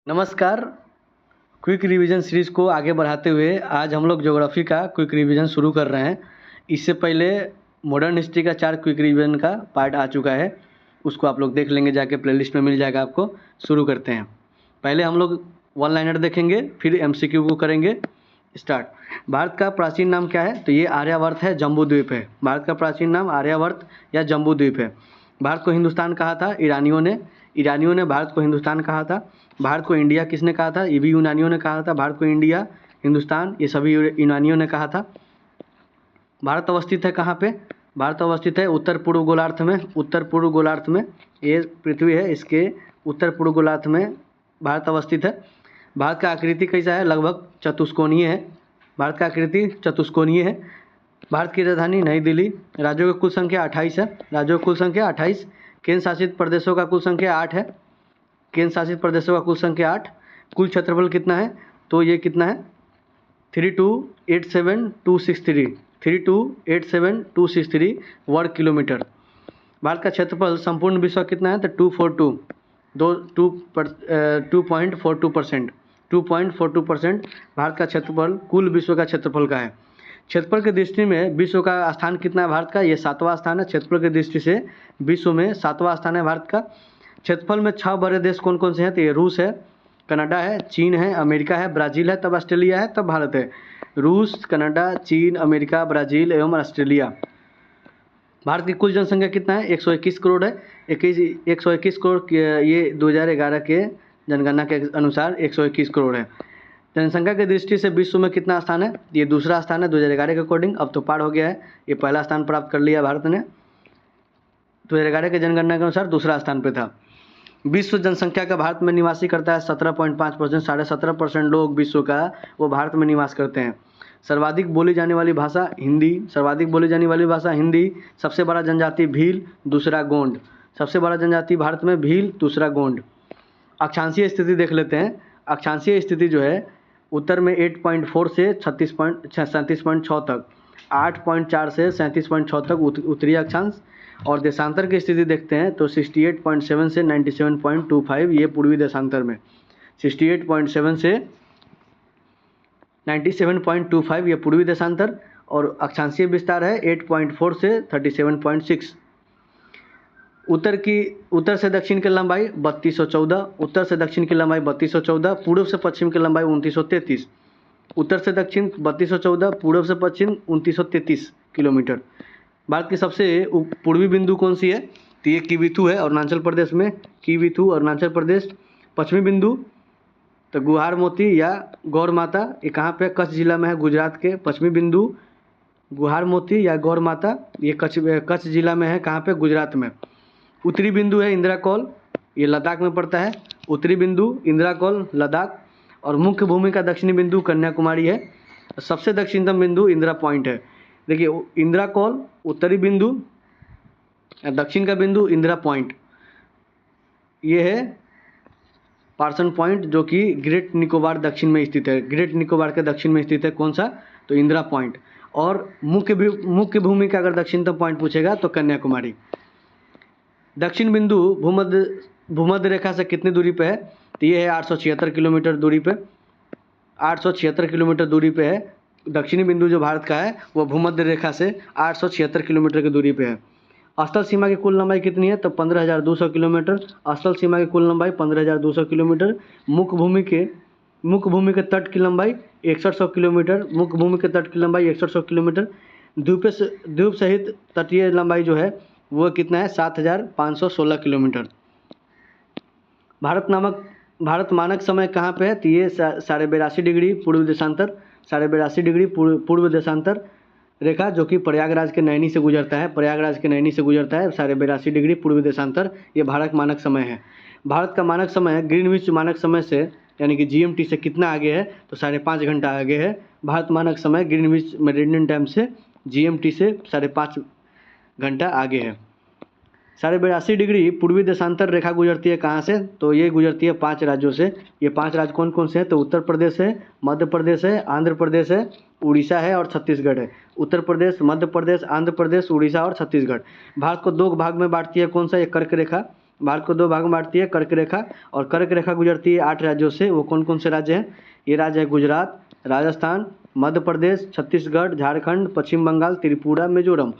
नमस्कार। Quick revision series को आगे बढ़ाते हुए आज हम लोग ज्योग्राफी का क्विक रिवीजन शुरू कर रहे हैं। इससे पहले मॉडर्न हिस्ट्री का 4 क्विक रिवीजन का पार्ट आ चुका है, उसको आप लोग देख लेंगे, जाके प्लेलिस्ट में मिल जाएगा आपको। शुरू करते हैं। पहले हम लोग वन लाइनर देखेंगे, फिर एमसीक्यू को करेंगे स्टार्ट। भारत का प्राचीन नाम क्या है? तो ये आर्यावर्त है, जम्बू द्वीप है। भारत का प्राचीन नाम आर्यावर्त या जम्बू द्वीप है। भारत को हिंदुस्तान कहा था ईरानियों ने भारत को हिंदुस्तान कहा था। भारत को इंडिया किसने कहा था? ये भी यूनानियों ने कहा था। भारत को इंडिया, हिंदुस्तान, ये सभी यूनानियों ने कहा था। भारत अवस्थित है कहाँ पे? भारत अवस्थित है उत्तर पूर्व गोलार्ध में। उत्तर पूर्व गोलार्ध में ये पृथ्वी है, इसके उत्तर पूर्व गोलार्ध में भारत अवस्थित है। भारत का आकृति कैसा है? लगभग चतुष्कोणीय है। भारत का आकृति चतुष्कोणीय है। भारत की राजधानी नई दिल्ली। राज्यों की कुल संख्या 28 है। राज्यों की कुल संख्या 28। केंद्र शासित प्रदेशों का कुल संख्या 8 है। केंद्र शासित प्रदेशों का कुल संख्या 8। कुल क्षेत्रफल कितना है? तो ये कितना है? 3287,263 3287,263 वर्ग किलोमीटर। भारत का क्षेत्रफल संपूर्ण विश्व का कितना है? तो 2.42% 2.42% भारत का क्षेत्रफल कुल विश्व का क्षेत्रफल का है। क्षेत्रफल की दृष्टि में विश्व का स्थान कितना है भारत का? ये 7वां स्थान है। क्षेत्रफल की दृष्टि से विश्व में 7वां स्थान है भारत का। क्षेत्रफल में 6 बड़े देश कौन कौन से हैं? तो ये रूस है, कनाडा है, चीन है, अमेरिका है, ब्राज़ील है, तब ऑस्ट्रेलिया है, तब भारत है। रूस, कनाडा, चीन, अमेरिका, ब्राज़ील एवं ऑस्ट्रेलिया। भारत की कुल जनसंख्या कितना है? 121 करोड़ है। 121 करोड़, ये 2011 के जनगणना के अनुसार 121 करोड़ है। जनसंख्या की दृष्टि से विश्व में कितना स्थान है? ये दूसरा स्थान है 2011 के अकॉर्डिंग। अब तो पार हो गया है, ये पहला स्थान प्राप्त कर लिया भारत ने। 2011 के जनगणना के अनुसार दूसरा स्थान पे था। विश्व जनसंख्या का भारत में निवासी करता है 17.5%। 17.5% लोग विश्व का वो भारत में निवास करते हैं। सर्वाधिक बोली जाने वाली भाषा हिंदी। सर्वाधिक बोली जाने वाली भाषा हिंदी। सबसे बड़ा जनजाति भील, दूसरा गोंड। सबसे बड़ा जनजाति भारत में भील, दूसरा गोंड। अक्षांशीय स्थिति देख लेते हैं। अक्षांशीय स्थिति जो है उत्तर में 8.4 से 37.6 तक, 8.4 से 37.6 तक उत्तरी अक्षांश। और देशांतर की स्थिति देखते हैं तो 68.7 से 97.25 ये पूर्वी देशांतर में। 68.7 से 97.25 ये पूर्वी देशांतर। और अक्षांशीय विस्तार है 8.4 से 37.6। उत्तर से दक्षिण की लंबाई 3214। उत्तर से दक्षिण की लंबाई 3214। पूर्व से पश्चिम की लंबाई 2933। उत्तर से दक्षिण 3214, पूर्व से पश्चिम 2933 किलोमीटर। भारत की सबसे पूर्वी बिंदु कौन सी है? तो ये किविथु है अरुणाचल प्रदेश में। किविथु अरुणाचल प्रदेश। पश्चिमी बिंदु तो गुहार मोती या गौर माता, ये कहाँ पे? कच्छ जिला में है, गुजरात के। पश्चिमी बिंदु गुहार मोती या गौर माता, ये कच्छ जिला में है, कहाँ पे? गुजरात में। उत्तरी बिंदु है इंदिरा कौल, ये लद्दाख में पड़ता है। उत्तरी बिंदु इंदिरा कौल, लद्दाख। और मुख्य भूमि का दक्षिणी बिंदु कन्याकुमारी है। सबसे दक्षिणतम बिंदु इंदिरा पॉइंट है। देखिए, इंदिरा कौल उत्तरी बिंदु, दक्षिण का बिंदु इंदिरा पॉइंट। ये है पार्सन पॉइंट, जो कि ग्रेट निकोबार दक्षिण में स्थित है। ग्रेट निकोबार के दक्षिण में स्थित है। कौन सा? तो इंदिरा पॉइंट। और मुख्य भूमि का अगर दक्षिणतम पॉइंट पूछेगा तो कन्याकुमारी। दक्षिण बिंदु भूमध्य रेखा से कितनी दूरी पे है? तो ये है 876 किलोमीटर दूरी पे। 876 किलोमीटर दूरी पे है। दक्षिणी बिंदु जो भारत का है वो भूमध्य रेखा से 876 किलोमीटर की दूरी पे है। अस्थल सीमा की कुल लंबाई कितनी है? तो 15,200 किलोमीटर। अस्थल सीमा की कुल लंबाई 15,200 किलोमीटर। मुख्य भूमि के तट की लंबाई 6100 किलोमीटर। मुख्य भूमि के तट की लंबाई 6100 किलोमीटर। द्वीप सहित तटीय लंबाई जो है वो कितना है? 7,516 किलोमीटर। भारत मानक समय कहाँ पे है? तो ये 82.5 डिग्री पूर्व देशांतर। 82.5 डिग्री पूर्व देशांतर रेखा, जो कि प्रयागराज के नैनी से गुजरता है। प्रयागराज के नैनी से गुजरता है 82.5 डिग्री पूर्व देशांतर। ये भारत मानक समय है। भारत का मानक समय ग्रीनविच मानक समय से यानी कि जीएमटी से कितना आगे है? तो 5.5 घंटा आगे है। भारत मानक समय ग्रीनविच मेरिडियन टाइम से जीएमटी से 5.5 घंटा आगे है। 82.5 डिग्री पूर्वी देशांतर रेखा गुजरती है कहाँ से? तो ये गुजरती है 5 राज्यों से। ये 5 राज्य कौन कौन से हैं? तो उत्तर प्रदेश है, मध्य प्रदेश है, आंध्र प्रदेश है, उड़ीसा है और छत्तीसगढ़ है। उत्तर प्रदेश, मध्य प्रदेश, आंध्र प्रदेश, उड़ीसा और छत्तीसगढ़। भारत को 2 भाग में बांटती है। कौन सा? एक कर्क रेखा भारत को 2 भाग में बांटती है कर्क रेखा, और कर्क रेखा गुजरती है 8 राज्यों से। वो कौन कौन से राज्य हैं? ये राज्य है गुजरात, राजस्थान, मध्य प्रदेश, छत्तीसगढ़, झारखंड, पश्चिम बंगाल, त्रिपुरा, मिजोरम।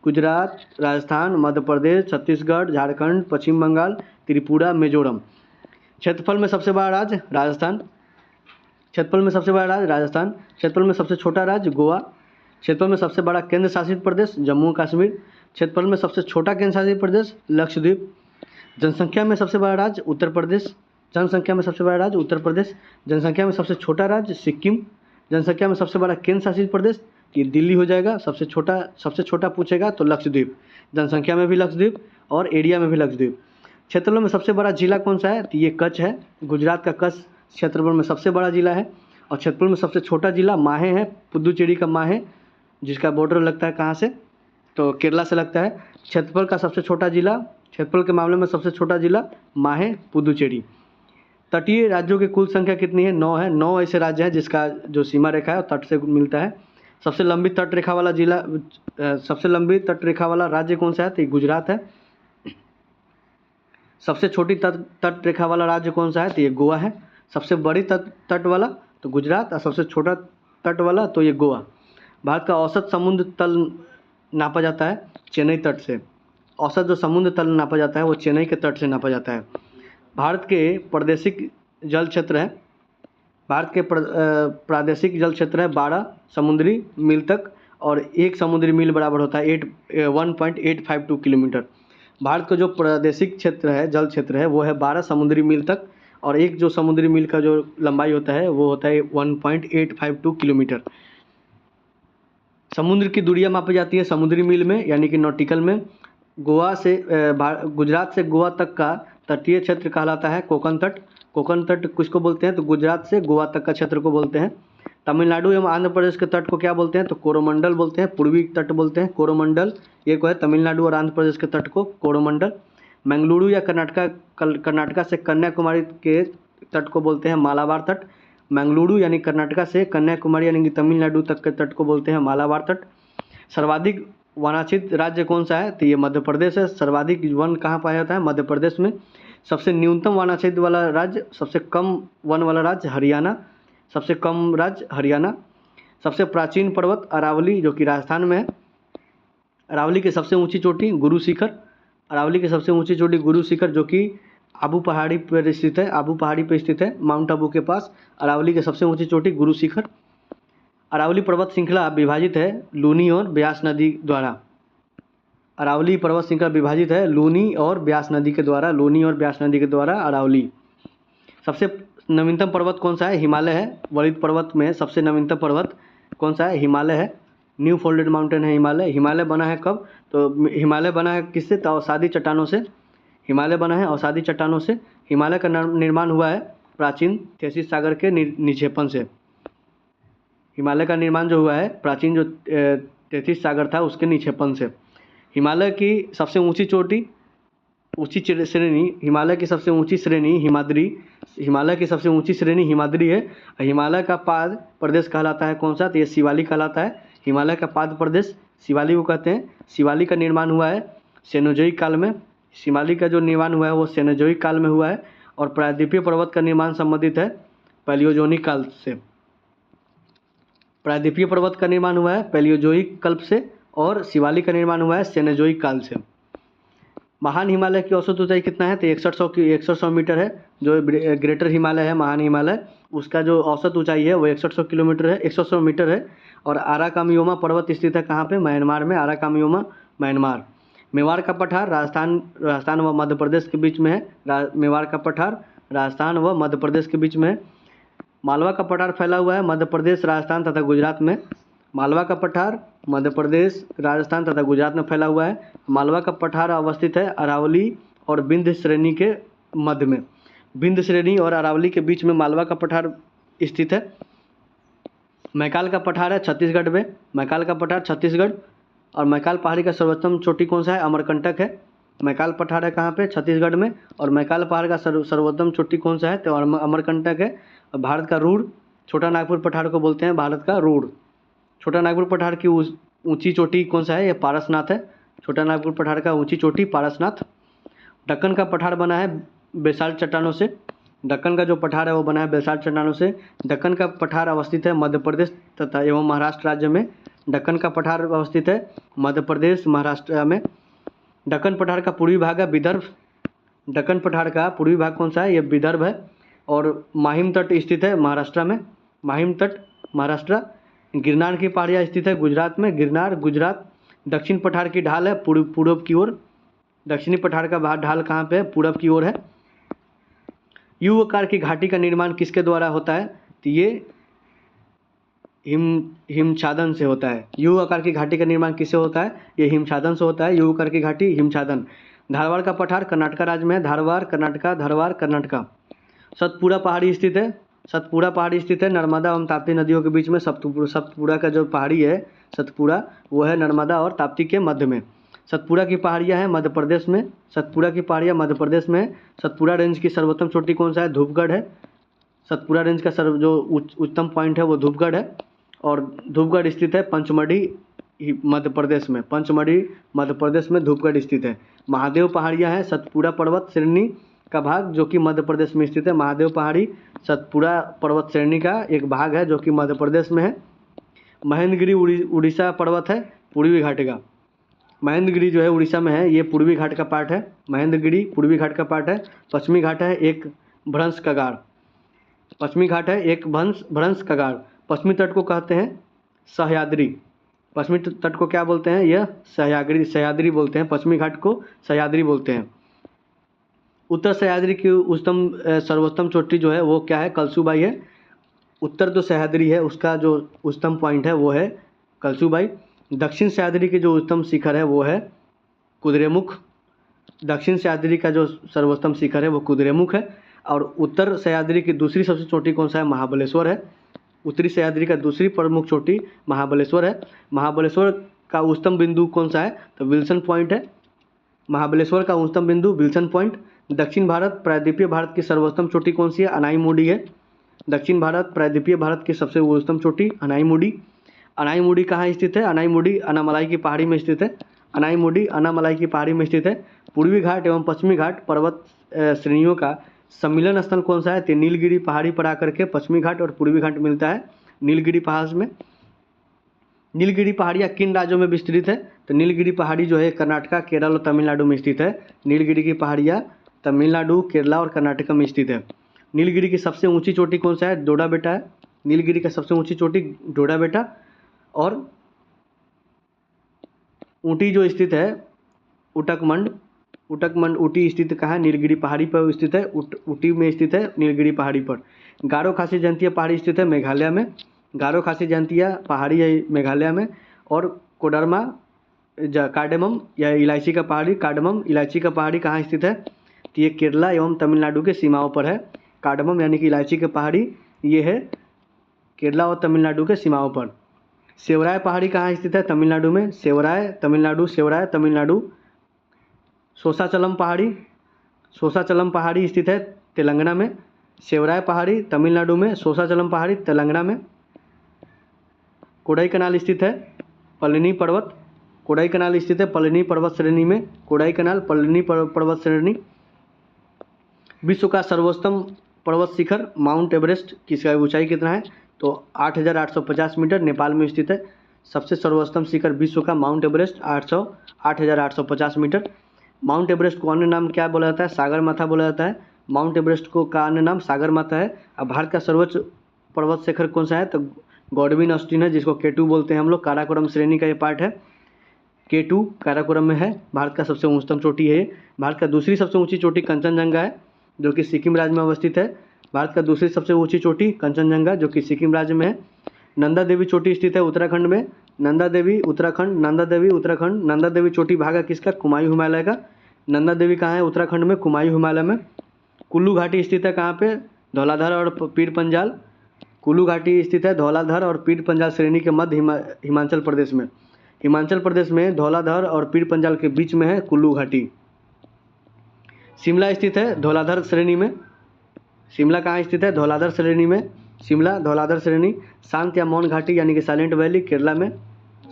गुजरात, राजस्थान, मध्य प्रदेश, छत्तीसगढ़, झारखंड, पश्चिम बंगाल, त्रिपुरा, मिजोरम। क्षेत्रफल में सबसे बड़ा राज्य राजस्थान, क्षेत्रफल में सबसे बड़ा राज्य राजस्थान, क्षेत्रफल में सबसे छोटा राज्य गोवा, क्षेत्रफल में सबसे बड़ा केंद्र शासित प्रदेश जम्मू कश्मीर, क्षेत्रफल में सबसे छोटा केंद्र शासित प्रदेश लक्षद्वीप, जनसंख्या में सबसे बड़ा राज्य उत्तर प्रदेश, जनसंख्या में सबसे बड़ा राज्य उत्तर प्रदेश, जनसंख्या में सबसे छोटा राज्य सिक्किम, जनसंख्या में सबसे बड़ा केंद्र शासित प्रदेश ये दिल्ली हो जाएगा। सबसे छोटा पूछेगा तो लक्षद्वीप, जनसंख्या में भी लक्षद्वीप और एरिया में भी लक्षद्वीप। क्षेत्रफल में सबसे बड़ा जिला कौन सा है? तो ये कच्छ है। गुजरात का कच्छ क्षेत्रफल में सबसे बड़ा जिला है। और क्षेत्रफल में सबसे छोटा जिला माहे है, पुदुचेरी का माहे, जिसका बॉर्डर लगता है कहाँ से? तो केरला से लगता है। क्षेत्रफल का सबसे छोटा जिला, क्षेत्रफल के मामले में सबसे छोटा जिला माहे, पुदुचेरी। तटीय राज्यों की कुल संख्या कितनी है? 9 है। 9 ऐसे राज्य हैं जिसका जो सीमा रेखा है तट से मिलता है। सबसे लंबी तट रेखा वाला जिला, सबसे लंबी तट रेखा वाला राज्य कौन सा है? तो ये गुजरात है। सबसे छोटी तट रेखा वाला राज्य कौन सा है? तो ये गोवा है। सबसे बड़ी तट वाला तो गुजरात, और सबसे छोटा तट वाला तो ये गोवा। भारत का औसत समुद्र तल नापा जाता है चेन्नई तट से। औसत जो समुद्र तल नापा जाता है वो चेन्नई के तट से नापा जाता है। भारत के प्रादेशिक जल क्षेत्र है, भारत के प्रादेशिक जल क्षेत्र है 12 समुद्री मील तक, और 1 समुद्री मील बराबर होता है 1.852 किलोमीटर। भारत का जो प्रादेशिक क्षेत्र है, जल क्षेत्र है, वो है 12 समुद्री मील तक, और एक जो समुद्री मील का जो लंबाई होता है वो होता है 1.852 किलोमीटर। समुद्र की दूरियां मापी जाती है समुद्री मील में, यानी कि नॉटिकल में। गोवा से गुजरात से गोवा तक का तटीय क्षेत्र कहलाता है कोकण तट। कोकण तट किसको बोलते हैं? तो गुजरात से गोवा तक का क्षेत्र को बोलते हैं। तमिलनाडु एवं आंध्र प्रदेश के तट को क्या बोलते हैं? तो कोरोमंडल बोलते हैं। पूर्वी तट बोलते हैं कोरोमंडल। ये को है तमिलनाडु और आंध्र प्रदेश के तट को कोरोमंडल। मंगलुरु या कर्नाटका से कन्याकुमारी के तट को बोलते हैं मालाबार तट। मंगलुरु यानी कर्नाटका से कन्याकुमारी यानी कि तमिलनाडु तक के तट को बोलते हैं मालाबार तट। सर्वाधिक वनाच्छित राज्य कौन सा है? तो ये मध्य प्रदेश है। सर्वाधिक वन कहाँ पाया जाता है? मध्य प्रदेश में। सबसे न्यूनतम वनाच्छित वाला राज्य, सबसे कम वन वाला राज्य हरियाणा, सबसे कम राज्य हरियाणा। सबसे प्राचीन पर्वत अरावली जो कि राजस्थान में है। अरावली की सबसे ऊंची चोटी गुरु शिखर, अरावली की सबसे ऊंची चोटी गुरु शिखर जो कि आबू पहाड़ी पर स्थित है, आबू पहाड़ी पर स्थित है, माउंट आबू के पास। अरावली की सबसे ऊंची चोटी गुरु शिखर। अरावली पर्वत श्रृंखला विभाजित है लूनी और ब्यास नदी द्वारा। अरावली पर्वत श्रृंखला विभाजित है लूनी और ब्यास नदी के द्वारा, लूनी और ब्यास नदी के द्वारा अरावली। सबसे नवीनतम पर्वत कौन सा है? हिमालय है। वरिष्ठ पर्वत में सबसे नवीनतम पर्वत कौन सा है? हिमालय है। न्यू फोल्डेड माउंटेन है हिमालय। हिमालय बना है कब? तो हिमालय बना है किससे? तो अवसादी चट्टानों से। हिमालय बना है अवसादी चट्टानों से। हिमालय का निर्माण हुआ है प्राचीन थेसिस सागर के निक्षेपण से। हिमालय का निर्माण जो हुआ है प्राचीन जो थेसिस सागर था उसके निक्षेपण से। हिमालय की सबसे ऊंची चोटी, ऊंची श्रेणी, हिमालय की सबसे ऊंची श्रेणी हिमाद्री, हिमालय की सबसे ऊंची श्रेणी हिमाद्री है। हिमालय का पाद प्रदेश कहलाता है कौन सा? तो ये शिवालिक कहलाता है। हिमालय का पाद प्रदेश शिवालिक को कहते हैं। शिवालिक का निर्माण हुआ है सेनोजोइक काल में। शिवालिक का जो निर्माण हुआ है वो सेनोजोइक काल में हुआ है। और प्रायद्वीपीय पर्वत का निर्माण संबंधित है पैलियोजोनिक काल से। प्रायद्वीपीय पर्वत का निर्माण हुआ है पैलियोजोइक कल्प से, और शिवालिक का निर्माण हुआ है सेनोजोइक काल से। महान हिमालय की औसत ऊंचाई कितना है? तो 6100 मीटर है। जो ग्रेटर हिमालय है, महान हिमालय, उसका जो औसत ऊंचाई है वो 6100 किलोमीटर है, 100 मीटर है। और आराकामियोमा पर्वत स्थित है कहाँ पे? म्यांमार में। आराकामियोमा म्यांमार। मेवाड़ का पठार राजस्थान व मध्य प्रदेश के बीच में है। मेवाड़ का पठार राजस्थान व मध्य प्रदेश के बीच में है। मालवा का पठार फैला हुआ है मध्य प्रदेश, राजस्थान तथा गुजरात में। मालवा का पठार मध्य प्रदेश, राजस्थान तथा गुजरात में फैला हुआ है। मालवा का पठार अवस्थित है अरावली और विंध्य श्रेणी के मध्य में। विंध्य श्रेणी और अरावली के बीच में मालवा का पठार स्थित है। मैकाल का पठार है छत्तीसगढ़ में। मैकाल का पठार छत्तीसगढ़। और मैकाल पहाड़ी का सर्वोत्तम चोटी कौन सा है? अमरकंटक है। मैकाल पठार है कहाँ पे? छत्तीसगढ़ में। और मैकाल पहाड़ का सर्वोत्तम चोटी कौन सा है? तो अमरकंटक है। भारत का रूढ़, छोटा नागपुर पठार को बोलते हैं भारत का रूढ़। छोटा नागपुर पठार की ऊंची चोटी कौन सा है? ये पारसनाथ है। छोटा नागपुर पठार का ऊंची चोटी पारसनाथ। दक्कन का पठार बना है बेसाल्ट चट्टानों से। दक्कन का जो पठार है वो बना है बेसाल्ट चट्टानों से। दक्कन का पठार अवस्थित है मध्य प्रदेश तथा एवं महाराष्ट्र राज्य में। दक्कन का पठार अवस्थित है मध्य प्रदेश महाराष्ट्र में। दक्कन पठार का पूर्वी भाग है विदर्भ। दक्कन पठार का पूर्वी भाग कौन सा है? ये विदर्भ है। और माहिम तट स्थित है महाराष्ट्र में। माहिम तट महाराष्ट्र। गिरनार की पहाड़ियाँ स्थित है गुजरात में। गिरनार गुजरात। दक्षिण पठार की ढाल है पूर्व की ओर। दक्षिणी पठार का ढाल कहाँ पे है? पूरब की ओर है। यू आकार की घाटी का निर्माण किसके द्वारा होता है? तो ये हिमछादन से होता है। यू आकार की घाटी का निर्माण किससे होता है? ये हिमछादन से होता है। यू आकार की घाटी हिमछादन। धारवाड़ का पठार कर्नाटक राज्य में है। धारवाड़ कर्नाटका। सतपुड़ा पहाड़ी स्थित है। सतपुड़ा पहाड़ी स्थित है नर्मदा एवं ताप्ती नदियों के बीच में। सतपुड़ा का जो पहाड़ी है सतपुड़ा, वो है नर्मदा और ताप्ती के मध्य में। सतपुड़ा की पहाड़ियाँ हैं मध्य प्रदेश में। सतपुड़ा की पहाड़ियाँ मध्य प्रदेश में है। सतपुड़ा रेंज की सर्वोत्तम चोटी कौन सा है? धूपगढ़ है। सतपुड़ा रेंज का जो उच्चतम पॉइंट है वो धूपगढ़ है। और धूपगढ़ स्थित है पंचमढ़ी मध्य प्रदेश में। पंचमढ़ी मध्य प्रदेश में धूपगढ़ स्थित है। महादेव पहाड़ियाँ हैं सतपुड़ा पर्वत श्रेणी का भाग जो कि मध्य प्रदेश में स्थित है। महादेव पहाड़ी सतपुड़ा पर्वत श्रेणी का एक भाग है जो कि मध्य प्रदेश में है। महेंद्रगिरी उड़ीसा पर्वत है पूर्वी घाट का। महेंद्रगिरी जो है उड़ीसा में है, ये पूर्वी घाट का पार्ट है। महेंद्रगिरी पूर्वी घाट का पार्ट है। पश्चिमी घाट है एक भ्रंश कगार। पश्चिमी घाट है एक भ्रंश कगार। पश्चिमी तट को कहते हैं सह्याद्री। पश्चिमी तट को क्या बोलते हैं? यह सह्याद्री बोलते हैं। पश्चिमी घाट को सह्याद्री बोलते हैं। उत्तर सह्याद्री की सर्वोत्तम चोटी जो है वो क्या है? कलसूबाई है। उत्तर जो सह्याद्री है उसका जो उच्चतम पॉइंट है वो है कलसूबाई। दक्षिण सह्याद्री की जो उच्चतम शिखर है वो है कुद्रेमुख। दक्षिण सह्याद्री का जो सर्वोत्तम शिखर है वो कुद्रेमुख है। और उत्तर सह्याद्री की दूसरी सबसे चोटी कौन सा है? महाबलेश्वर है। उत्तरी सह्याद्री का दूसरी प्रमुख चोटी महाबलेश्वर है। महाबलेश्वर का उच्चतम बिंदु कौन सा है? तो विल्सन पॉइंट है। महाबलेश्वर का उच्चतम बिंदु विल्सन पॉइंट। दक्षिण भारत प्रायद्वीपीय भारत की सर्वोत्तम चोटी कौन सी है? अनाईमुडी है। दक्षिण भारत प्रायद्वीपीय भारत की सबसे उच्चतम चोटी अनाईमुडी। अनाईमुडी कहाँ स्थित है? अनाईमुडी अनामलाई की पहाड़ी में स्थित है। अनाईमुडी अनामलाई की पहाड़ी में स्थित है। पूर्वी घाट एवं पश्चिमी घाट पर्वत श्रेणियों का सम्मिलन स्थल कौन सा है? तो नीलगिरी पहाड़ी पर आकर के पश्चिमी घाट और पूर्वी घाट मिलता है नीलगिरी पहाड़ में। नीलगिरी पहाड़ियाँ किन राज्यों में विस्तृत है? तो नीलगिरी पहाड़ी जो है कर्नाटका, केरल और तमिलनाडु में स्थित है। नीलगिरी की पहाड़ियाँ तमिलनाडु, केरला और कर्नाटक में स्थित है। नीलगिरी की सबसे ऊंची चोटी कौन सा है? डोडा बेटा है। नीलगिरी का सबसे ऊंची चोटी डोडा बेटा। और ऊटी जो स्थित है उटकमंड ऊटी स्थित कहाँ है? नीलगिरी पहाड़ी पर स्थित है। ऊटी में स्थित है नीलगिरी पहाड़ी पर। गारो खासी जयंतिया पहाड़ी स्थित है मेघालय में। गारो खासी जयंतिया पहाड़ी है मेघालय में। और कोडरमा कार्डेमम या इलायची का पहाड़ी, कार्डमम इलायची का पहाड़ी कहाँ स्थित है? तो ये केरला एवं तमिलनाडु के सीमाओं पर है। कार्डमम यानी कि इलायची की पहाड़ी ये है केरला और तमिलनाडु के सीमाओं पर। सेवराय पहाड़ी कहाँ स्थित है? तमिलनाडु में। सेवराय तमिलनाडु। सोसाचलम पहाड़ी स्थित है तेलंगाना में। सेवराय पहाड़ी तमिलनाडु में, सोसाचलम पहाड़ी तेलंगाना में। कोडाईकनाल स्थित है पलनी पर्वत। कोडाईकनाल स्थित है पलनी पर्वत श्रेणी में। कोडाईकनाल पलनी पर्वत श्रेणी। विश्व का सर्वोत्तम पर्वत शिखर माउंट एवरेस्ट किसका ऊंचाई कितना है? तो 8,850 मीटर नेपाल में स्थित है। सबसे सर्वोत्तम शिखर विश्व का Mount Everest 8,850 metre. Mount Everest को अन्य नाम क्या बोला जाता है? सागर माथा बोला जाता है। माउंट एवरेस्ट को का अन्य नाम सागर माथा है। अब भारत का सर्वोच्च पर्वत शिखर कौन सा है? तो गॉडविन ऑस्टिन है जिसको K2 बोलते हैं हम लोग। काराकोरम श्रेणी का ये पार्ट है। K2 काराकोरम में है। भारत का सबसे उच्चतम चोटी है। भारत का दूसरी सबसे ऊंची चोटी कंचनजंगा है जो कि सिक्किम राज्य में अवस्थित है। भारत का दूसरी सबसे ऊंची चोटी कंचनजंगा जो कि सिक्किम राज्य में है। नंदा देवी चोटी स्थित है उत्तराखंड में। नंदा देवी उत्तराखंड। नंदा देवी चोटी भाग है किसका? कुमायूं हिमालय का। नंदा देवी कहाँ है? उत्तराखंड में, कुमायूं हिमालय में। कुल्लू घाटी स्थित है कहाँ पे? धौलाधर और पीर पंजाल। कुल्लू घाटी स्थित है धौलाधर और पीर पंजाल श्रेणी के मध्य हिमाचल प्रदेश में। हिमाचल प्रदेश में धौलाधर और पीर पंजाल के बीच में है कुल्लू घाटी। शिमला स्थित है धौलाधर श्रेणी में। शिमला कहाँ स्थित है? धौलाधर श्रेणी में। शिमला धौलाधर श्रेणी। शांत या मौन घाटी यानी कि साइलेंट वैली केरला में।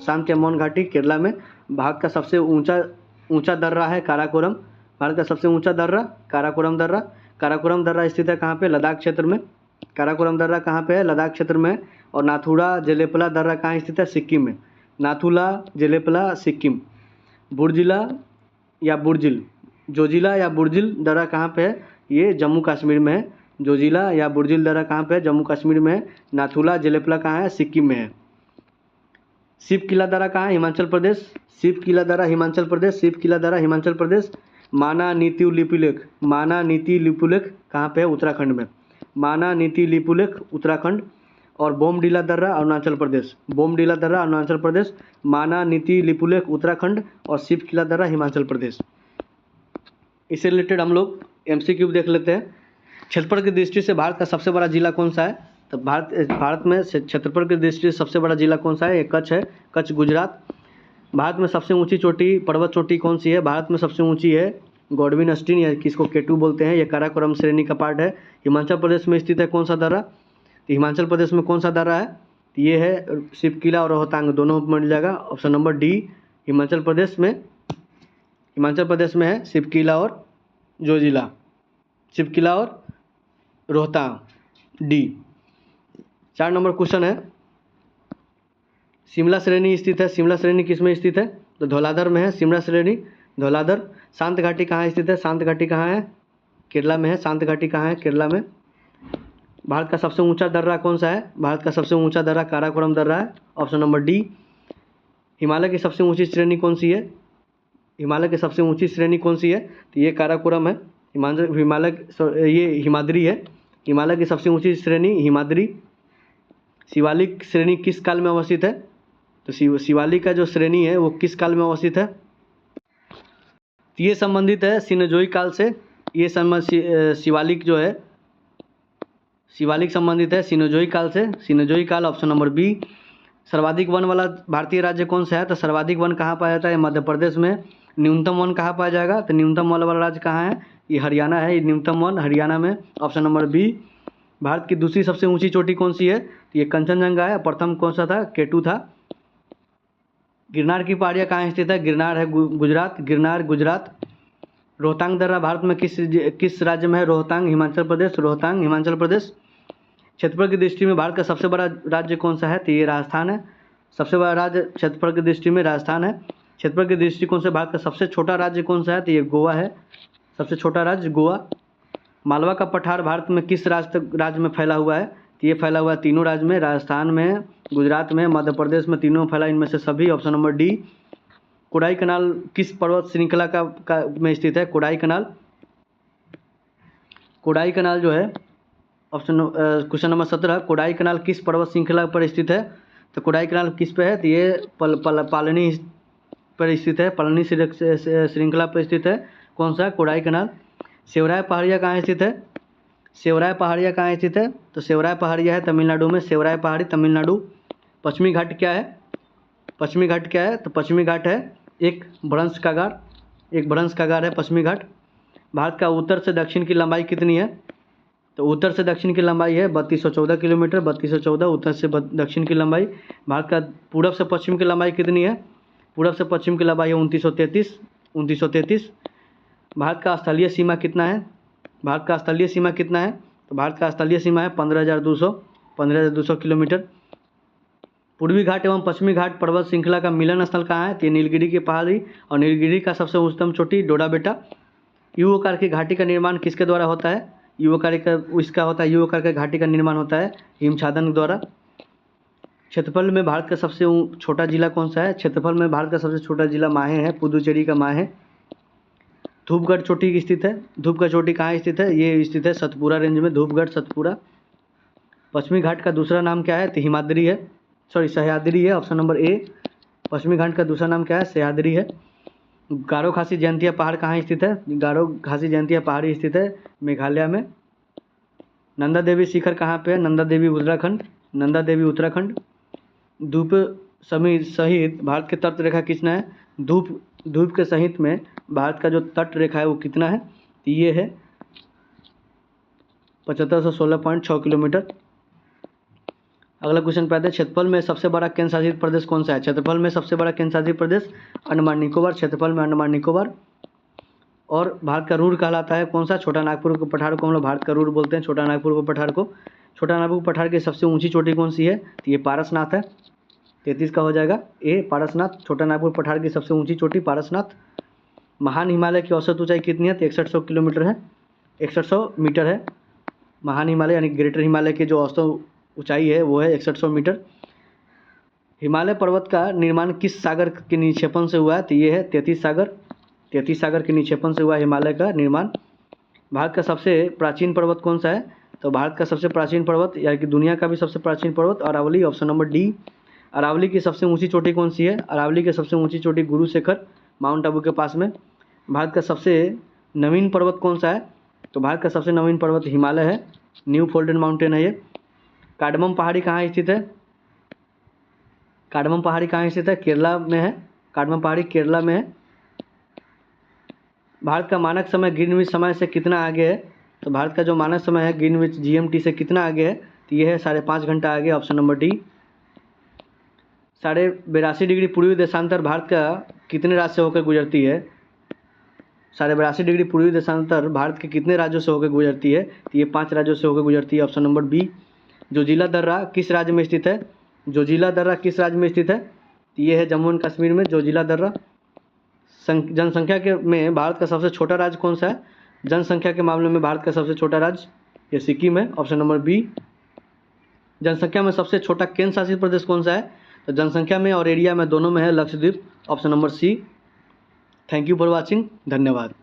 शांत या मौन घाटी केरला में। भारत का सबसे ऊंचा दर्रा है काराकोरम। भारत का सबसे ऊंचा दर्रा काराकोरम दर्रा। काराकोरम दर्रा स्थित है कहाँ पे? लद्दाख क्षेत्र में। काराकोरम दर्रा कहाँ पे है? लद्दाख क्षेत्र में। और नाथुला जेलेपला दर्रा कहाँ स्थित है? सिक्किम में। नाथुला जेलेपला सिक्किम। बुर्जिला या बुर्जिल, जोजिला या बुर्जिल दर्रा कहाँ पे है? ये जम्मू कश्मीर में है। जोजिला या बुर्जिल दर्रा कहाँ पे है? जम्मू कश्मीर में है। नाथुला जेलेपला कहाँ है? सिक्किम में है। शिव किला दर्रा कहाँ है? हिमाचल प्रदेश। शिव किला दर्रा हिमाचल प्रदेश। शिव किला दर्रा हिमाचल प्रदेश। माना नीति लिपुलेख, माना नीति लिपुलेख कहाँ पे है? उत्तराखंड में। माना नीति लिपुलेख उत्तराखंड। और बोमडीला दर्रा अरुणाचल प्रदेश। बोमडीला दर्रा अरुणाचल प्रदेश। माना नीति लिपुलेख उत्तराखंड और शिव किला दर्रा हिमाचल प्रदेश। इससे रिलेटेड हम लोग MCQ देख लेते हैं। क्षेत्रफल की दृष्टि से भारत का सबसे बड़ा जिला कौन सा है? तो भारत में क्षेत्रफल की दृष्टि से सबसे बड़ा जिला कौन सा है? ये कच्छ है, कच्छ गुजरात। भारत में सबसे ऊंची चोटी, पर्वत चोटी कौन सी है? भारत में सबसे ऊंची है गॉडविन अस्टीन या किसको K2 बोलते हैं। ये काराकोरम श्रेणी का पार्ट है। हिमाचल प्रदेश में स्थित है कौन सा दर्रा? तो हिमाचल प्रदेश में कौन सा दर्रा है? तो ये है शिव किला और रोहतांग, दोनों मिल जाएगा। Option number D Himachal Pradesh में है शिव किला और जोजिला, शिव किला और रोहतांग, डी। 4 नंबर क्वेश्चन है, शिमला श्रेणी स्थित है। शिमला श्रेणी किस में स्थित है? तो धौलाधर में है शिमला श्रेणी, धौलाधर। शांत घाटी कहाँ स्थित है? शांत घाटी कहाँ है? केरला में है। शांत घाटी कहाँ है? केरला में। भारत का सबसे ऊंचा दर्रा कौन सा है? भारत का सबसे ऊंचा दर्रा काराकोरम दर्रा है। Option number D. हिमालय की सबसे ऊंची श्रेणी कौन सी है? हिमालय की सबसे ऊंची श्रेणी कौन सी है? तो ये काराकोरम है। ये हिमाद्री है। हिमालय की सबसे ऊंची श्रेणी हिमाद्री। शिवालिक श्रेणी किस काल में अवस्थित है? तो शिवालिक का जो श्रेणी है वो किस काल में अवस्थित है? तो ये संबंधित है सिनोजोई काल से। ये शिवालिक जो है, शिवालिक संबंधित है सिनोजोई काल से। सिनोजोई काल, ऑप्शन नंबर बी। सर्वाधिक वन वाला भारतीय राज्य कौन सा है? तो सर्वाधिक वन कहाँ पाया जाता है? मध्य प्रदेश में। न्यूनतम वन कहाँ पाया जाएगा? तो न्यूनतम वन वाला राज्य कहाँ है? ये हरियाणा है। ये न्यूनतम वन हरियाणा में। Option number B. भारत की दूसरी सबसे ऊंची चोटी कौन सी है? तो ये कंचनजंगा है। प्रथम कौन सा था? K2 था। गिरनार की पहाड़ियाँ कहाँ स्थित है? गिरनार है गुजरात, गिरनार गुजरात। रोहतांग दर्रा भारत में किस राज्य में है? रोहतांग हिमाचल प्रदेश, रोहतांग हिमाचल प्रदेश। क्षेत्रफल की दृष्टि में भारत का सबसे बड़ा राज्य कौन सा है? तो ये राजस्थान है। सबसे बड़ा राज्य क्षेत्रफल की दृष्टि में राजस्थान है। क्षेत्रफल की दृष्टिकोण से भारत का सबसे छोटा राज्य कौन सा है? तो ये गोवा है। सबसे छोटा राज्य गोवा। मालवा का पठार भारत में किस राज्य में फैला हुआ है? तो ये फैला हुआ है तीनों राज्य में, राजस्थान में, गुजरात में, मध्य प्रदेश में, तीनों फैला इनमें से सभी। Option number D. Kodaikanal किस पर्वत श्रृंखला में स्थित है? कोडाई कनाल। कोडाई कनाल जो है क्वेश्चन नंबर 17, कोडाई कनाल किस पर्वत श्रृंखला पर स्थित है? तो कोडाई कनाल किस पे है? तो ये पालनी पर स्थित है, पालनी श्रृंखला पर स्थित है। कौन सा? कोडाई कनाल। सेवराय पहाड़ियाँ कहाँ स्थित है? सेवराय पहाड़ियाँ कहाँ स्थित है? तो सेवराय पहाड़ियाँ है तमिलनाडु में। सेवराय पहाड़ी तमिलनाडु। पश्चिमी घाट क्या है? पश्चिमी घाट क्या है? तो पश्चिमी घाट है एक भ्रंश कागार, एक भ्रंश कागार है पश्चिमी घाट। भारत का उत्तर से दक्षिण की लंबाई कितनी है? तो उत्तर से दक्षिण की लंबाई है 3214 किलोमीटर। 3214 उत्तर से दक्षिण की लंबाई। भारत का पूरब से पश्चिम की लंबाई कितनी है? पूरब से पश्चिम की लंबाई है 2933। भारत का स्थलीय सीमा कितना है? भारत का स्थलीय सीमा कितना है? तो भारत का स्थलीय सीमा है 15,200 किलोमीटर। पूर्वी घाट एवं पश्चिमी घाट पर्वत श्रृंखला का मिलन स्थल कहाँ है? तो नीलगिरी की पहाड़ी और नीलगिरी का सबसे उच्चतम चोटी डोडा बेटा। यू आकार की घाटी का निर्माण किसके द्वारा होता है? यू आकार के घाटी का निर्माण होता है हिमछादन द्वारा। क्षेत्रफल में भारत का सबसे छोटा जिला कौन सा है? क्षेत्रफल में भारत का सबसे छोटा जिला माहे है, पुदुचेरी का माहे। धूपगढ़ चोटी स्थित है। धूपगढ़ चोटी कहाँ स्थित है? ये स्थित है सतपुरा रेंज में, धूपगढ़ सतपुरा। पश्चिमी घाट का दूसरा नाम क्या है? तो हिमाद्री है, सह्याद्री है। Option number A. पश्चिमी घाट का दूसरा नाम क्या है? सह्याद्री है। गारो खासी जयंतिया पहाड़ कहाँ स्थित है? गारो खासी जयंतिया पहाड़ी स्थित है मेघालय में। नंदा देवी शिखर कहाँ पे है? नंदा देवी उत्तराखंड। धूप सहित भारत के तट रेखा कितना है? धूप के सहित में भारत का जो तट रेखा है वो कितना है? तो ये है 7516.6 किलोमीटर। अगला क्वेश्चन पे आते हैं, क्षेत्रफल में सबसे बड़ा केंद्र शासित प्रदेश कौन सा है? क्षेत्रफल में सबसे बड़ा केंद्र शासित प्रदेश अंडमान निकोबार। क्षेत्रफल में अंडमान निकोबार। और भारत का रूर कहलाता है कौन सा? छोटा नागपुर के पठार को हम लोग भारत का रूर बोलते हैं, छोटा नागपुर के पठार को। छोटा नागपुर पठार की सबसे ऊंची चोटी कौन सी है? तो ये पारसनाथ है। 33 का हो जाएगा ए पारसनाथ। छोटा नागपुर पठार की सबसे ऊंची चोटी पारसनाथ। महान हिमालय की औसत ऊंचाई कितनी है? तो 6100 किलोमीटर है, 6100 मीटर है। महान हिमालय यानी ग्रेटर हिमालय की जो औसत ऊंचाई है वो है 6100 मीटर। हिमालय पर्वत का निर्माण किस सागर के निक्षेपण से हुआ है? तो ये है तैतीस सागर। 33 सागर के निक्षेपण से हुआ हिमालय का निर्माण। भारत का सबसे प्राचीन पर्वत कौन सा है? तो भारत का सबसे प्राचीन पर्वत यानी कि दुनिया का भी सबसे प्राचीन पर्वत Aravalli, option number D. Aravalli की सबसे ऊंची चोटी कौन सी है? अरावली की सबसे ऊंची चोटी गुरु शिखर, माउंट आबू के पास में। भारत का सबसे नवीन पर्वत कौन सा है? तो भारत का सबसे नवीन पर्वत हिमालय है, न्यू फोल्डेन माउंटेन है ये। कार्डमम पहाड़ी कहाँ स्थित है? कार्डमम पहाड़ी कहाँ स्थित है? केरला में है। कार्डमम पहाड़ी केरला में है। भारत का मानक समय ग्रीनविच समय से कितना आगे है? तो भारत का जो मानक समय है ग्रीनविच जीएमटी से कितना आगे है? तो ये है 5.5 घंटा आगे, ऑप्शन नंबर डी। 82.5 डिग्री पूर्वी देशांतर भारत का कितने राज्य से होकर गुजरती है? 82.5 डिग्री पूर्वी देशांतर भारत के कितने राज्यों से होकर गुजरती है? तो ये 5 राज्यों से होकर गुजरती है, ऑप्शन नंबर बी। जोजिला दर्रा किस राज्य में स्थित है? जोजिला दर्रा किस राज्य में स्थित है? तो ये है जम्मू एंड कश्मीर में जोजिला दर्रा। जनसंख्या के में भारत का सबसे छोटा राज्य कौन सा है? जनसंख्या के मामले में भारत का सबसे छोटा राज्य ये सिक्किम है, ऑप्शन नंबर बी। जनसंख्या में सबसे छोटा केंद्र शासित प्रदेश कौन सा है? तो जनसंख्या में और एरिया में दोनों में है Lakshadweep, option number C. Thank you for watching, धन्यवाद।